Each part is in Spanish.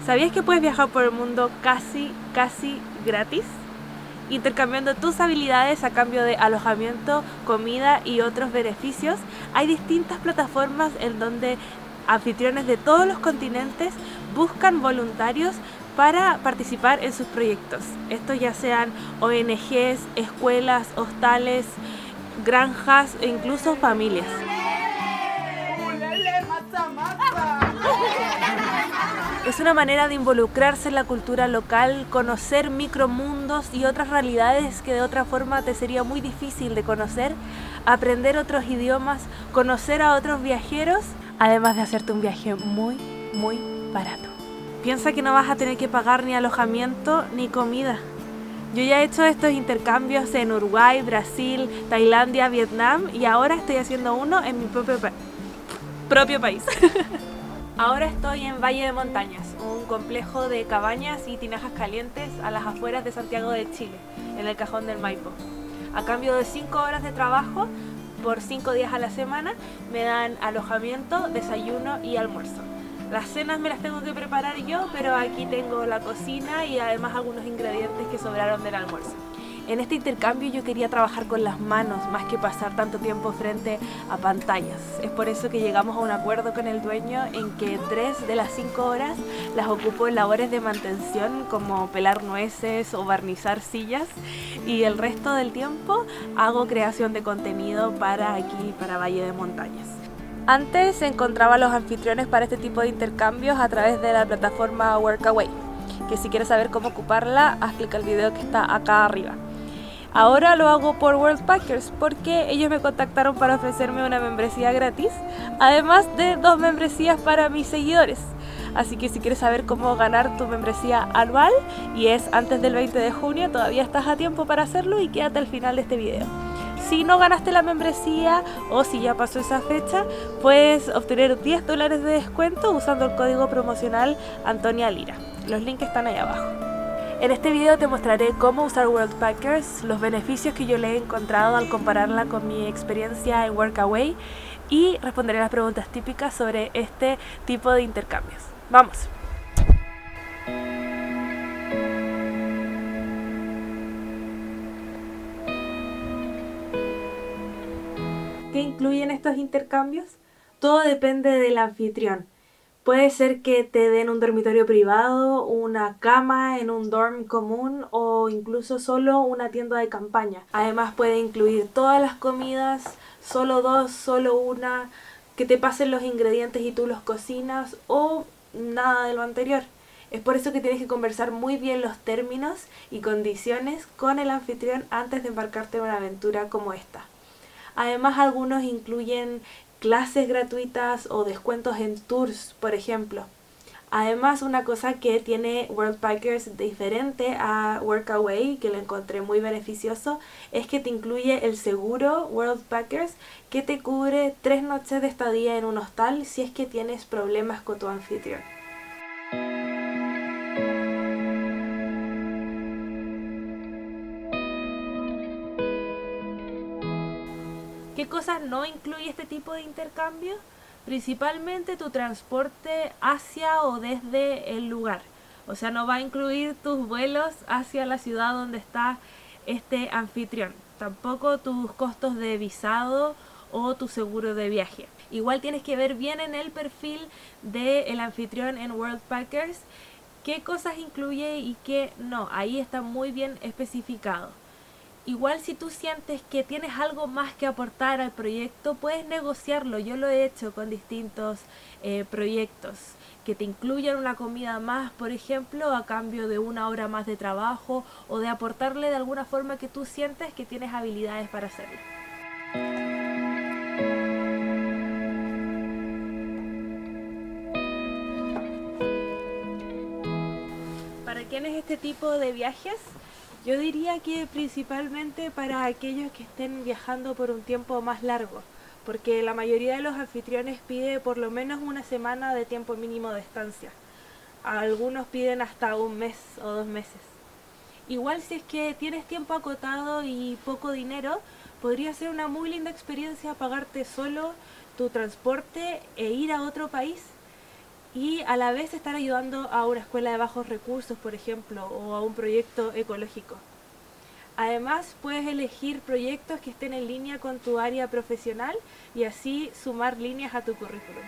¿Sabías que puedes viajar por el mundo casi gratis? Intercambiando tus habilidades a cambio de alojamiento, comida y otros beneficios. Hay distintas plataformas en donde anfitriones de todos los continentes buscan voluntarios para participar en sus proyectos. Estos ya sean ONGs, escuelas, hostales, granjas e incluso familias. Es una manera de involucrarse en la cultura local, conocer micromundos y otras realidades que de otra forma te sería muy difícil de conocer, aprender otros idiomas, conocer a otros viajeros, además de hacerte un viaje muy barato. Piensa que no vas a tener que pagar ni alojamiento ni comida. Yo ya he hecho estos intercambios en Uruguay, Brasil, Tailandia, Vietnam y ahora estoy haciendo uno en mi propio país. Ahora estoy en Valle de Montañas, un complejo de cabañas y tinajas calientes a las afueras de Santiago de Chile, en el Cajón del Maipo. A cambio de 5 horas de trabajo, por 5 días a la semana, me dan alojamiento, desayuno y almuerzo. Las cenas me las tengo que preparar yo, pero aquí tengo la cocina y además algunos ingredientes que sobraron del almuerzo. En este intercambio yo quería trabajar con las manos más que pasar tanto tiempo frente a pantallas. Es por eso que llegamos a un acuerdo con el dueño en que 3 de las 5 horas las ocupo en labores de mantención como pelar nueces o barnizar sillas y el resto del tiempo hago creación de contenido para aquí, para Valle de Montañas. Antes encontraba a los anfitriones para este tipo de intercambios a través de la plataforma Workaway, que si quieres saber cómo ocuparla, haz clic al video que está acá arriba. Ahora lo hago por Worldpackers porque ellos me contactaron para ofrecerme una membresía gratis, además de 2 membresías para mis seguidores. Así que si quieres saber cómo ganar tu membresía anual y es antes del 20 de junio, todavía estás a tiempo para hacerlo y quédate al final de este video. Si no ganaste la membresía o si ya pasó esa fecha, puedes obtener $10 de descuento usando el código promocional Antonia Lira. Los links están ahí abajo. En este video te mostraré cómo usar Worldpackers, los beneficios que yo le he encontrado al compararla con mi experiencia en Workaway y responderé las preguntas típicas sobre este tipo de intercambios. ¡Vamos! ¿Qué incluyen estos intercambios? Todo depende del anfitrión. Puede ser que te den un dormitorio privado, una cama en un dorm común o incluso solo una tienda de campaña. Además puede incluir todas las comidas, solo 2, solo una, que te pasen los ingredientes y tú los cocinas o nada de lo anterior. Es por eso que tienes que conversar muy bien los términos y condiciones con el anfitrión antes de embarcarte en una aventura como esta. Además, algunos incluyen clases gratuitas o descuentos en tours, por ejemplo. Además, una cosa que tiene Worldpackers diferente a Workaway, que lo encontré muy beneficioso, es que te incluye el seguro Worldpackers, que te cubre 3 noches de estadía en un hostal si es que tienes problemas con tu anfitrión. ¿Qué cosas no incluye este tipo de intercambio? Principalmente tu transporte hacia o desde el lugar. O sea, no va a incluir tus vuelos hacia la ciudad donde está este anfitrión. Tampoco tus costos de visado o tu seguro de viaje. Igual tienes que ver bien en el perfil del anfitrión en Worldpackers qué cosas incluye y qué no. Ahí está muy bien especificado. Igual si tú sientes que tienes algo más que aportar al proyecto, puedes negociarlo. Yo lo he hecho con distintos proyectos que te incluyan una comida más, por ejemplo, a cambio de 1 hora más de trabajo o de aportarle de alguna forma que tú sientes que tienes habilidades para hacerlo. ¿Para quién es este tipo de viajes? Yo diría que principalmente para aquellos que estén viajando por un tiempo más largo, porque la mayoría de los anfitriones pide por lo menos 1 semana de tiempo mínimo de estancia. Algunos piden hasta 1 mes o 2 meses. Igual si es que tienes tiempo acotado y poco dinero, podría ser una muy linda experiencia pagarte solo tu transporte e ir a otro país. y a la vez estar ayudando a una escuela de bajos recursos, por ejemplo, o a un proyecto ecológico. Además, puedes elegir proyectos que estén en línea con tu área profesional y así sumar líneas a tu currículum.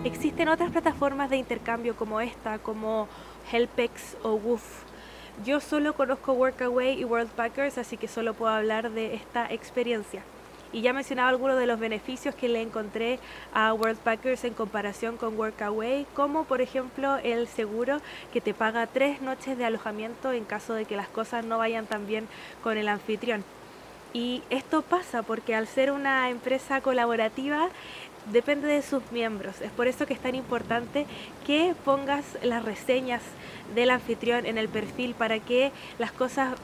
Existen otras plataformas de intercambio como esta, como Helpex o Woof. Yo solo conozco Workaway y Worldpackers, así que solo puedo hablar de esta experiencia. Y ya mencionaba algunos de los beneficios que le encontré a Worldpackers en comparación con Workaway, como por ejemplo el seguro que te paga 3 noches de alojamiento en caso de que las cosas no vayan tan bien con el anfitrión. Y esto pasa porque al ser una empresa colaborativa depende de sus miembros. Es por eso que es tan importante que pongas las reseñas del anfitrión en el perfil para que las cosas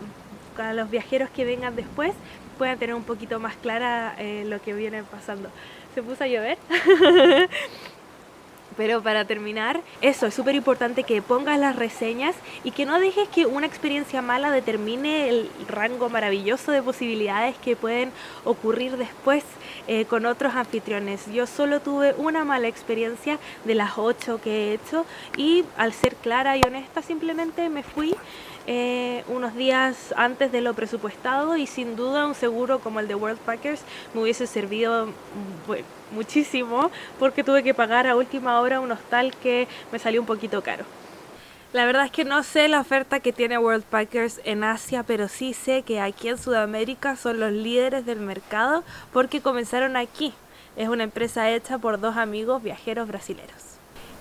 a los viajeros que vengan después puedan tener un poquito más clara lo que viene pasando. Se puso a llover. Pero para terminar, eso, es súper importante que pongas las reseñas y que no dejes que una experiencia mala determine el rango maravilloso de posibilidades que pueden ocurrir después con otros anfitriones. Yo solo tuve una mala experiencia de las 8 que he hecho y al ser clara y honesta simplemente me fui unos días antes de lo presupuestado y sin duda un seguro como el de Worldpackers me hubiese servido muchísimo porque tuve que pagar a última hora un hostal que me salió un poquito caro. La verdad es que no sé la oferta que tiene Worldpackers en Asia, pero sí sé que aquí en Sudamérica son los líderes del mercado porque comenzaron aquí. Es una empresa hecha por 2 amigos viajeros brasileños.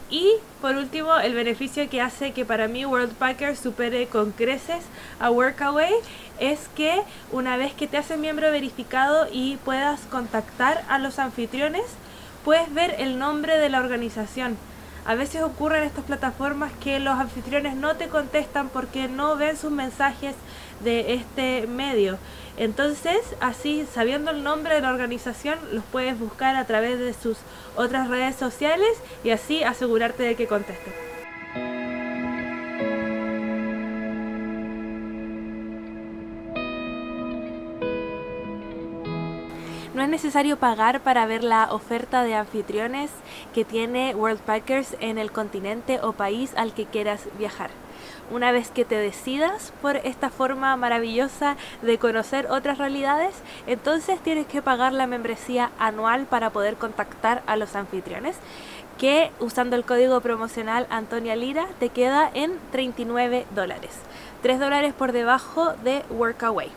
Y por último, el beneficio que hace que para mí Worldpackers supere con creces a Workaway es que una vez que te haces miembro verificado y puedas contactar a los anfitriones, puedes ver el nombre de la organización. A veces ocurre en estas plataformas que los anfitriones no te contestan porque no ven sus mensajes de este medio. Entonces, así, sabiendo el nombre de la organización, los puedes buscar a través de sus otras redes sociales y así asegurarte de que contesten. No es necesario pagar para ver la oferta de anfitriones que tiene Worldpackers en el continente o país al que quieras viajar. Una vez que te decidas por esta forma maravillosa de conocer otras realidades, entonces tienes que pagar la membresía anual para poder contactar a los anfitriones, que usando el código promocional Antonia Lira te queda en $39, $3 por debajo de Workaway.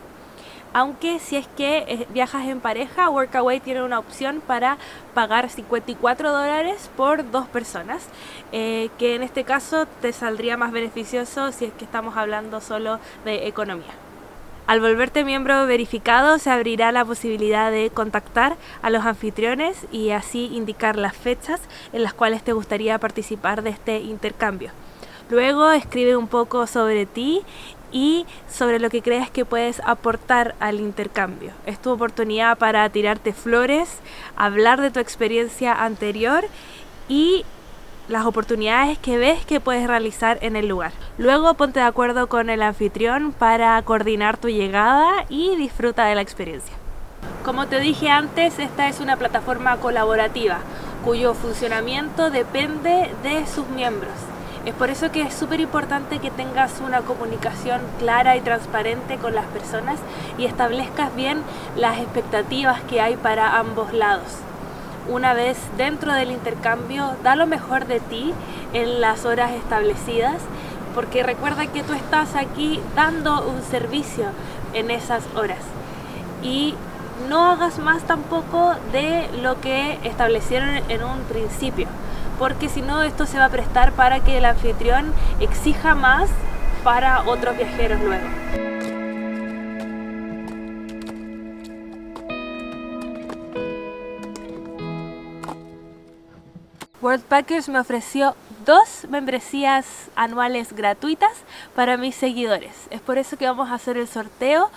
Aunque si es que viajas en pareja, Workaway tiene una opción para pagar $54 por 2 personas, que en este caso te saldría más beneficioso si es que estamos hablando solo de economía. Al volverte miembro verificado se abrirá la posibilidad de contactar a los anfitriones y así indicar las fechas en las cuales te gustaría participar de este intercambio. Luego escribe un poco sobre ti y sobre lo que crees que puedes aportar al intercambio. Es tu oportunidad para tirarte flores, hablar de tu experiencia anterior y las oportunidades que ves que puedes realizar en el lugar. Luego ponte de acuerdo con el anfitrión para coordinar tu llegada y disfruta de la experiencia. Como te dije antes, esta es una plataforma colaborativa cuyo funcionamiento depende de sus miembros. Es por eso que es súper importante que tengas una comunicación clara y transparente con las personas y establezcas bien las expectativas que hay para ambos lados. Una vez dentro del intercambio, da lo mejor de ti en las horas establecidas, porque recuerda que tú estás aquí dando un servicio en esas horas. Y no hagas más tampoco de lo que establecieron en un principio, porque si no esto se va a prestar para que el anfitrión exija más para otros viajeros luego. Worldpackers me ofreció 2 membresías anuales gratuitas para mis seguidores. Es por eso que vamos a hacer el sorteo,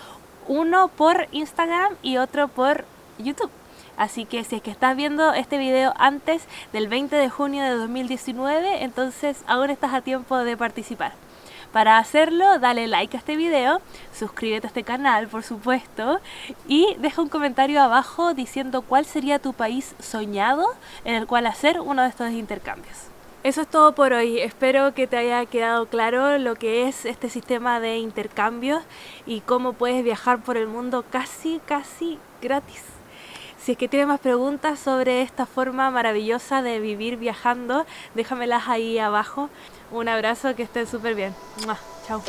uno por Instagram y otro por YouTube. Así que si es que estás viendo este video antes del 20 de junio de 2019, entonces aún estás a tiempo de participar. Para hacerlo, dale like a este video, suscríbete a este canal, por supuesto, y deja un comentario abajo diciendo cuál sería tu país soñado en el cual hacer uno de estos intercambios. Eso es todo por hoy. Espero que te haya quedado claro lo que es este sistema de intercambios y cómo puedes viajar por el mundo casi gratis. Si es que tienes más preguntas sobre esta forma maravillosa de vivir viajando, déjamelas ahí abajo. Un abrazo, que estén súper bien. ¡Mua! Chao.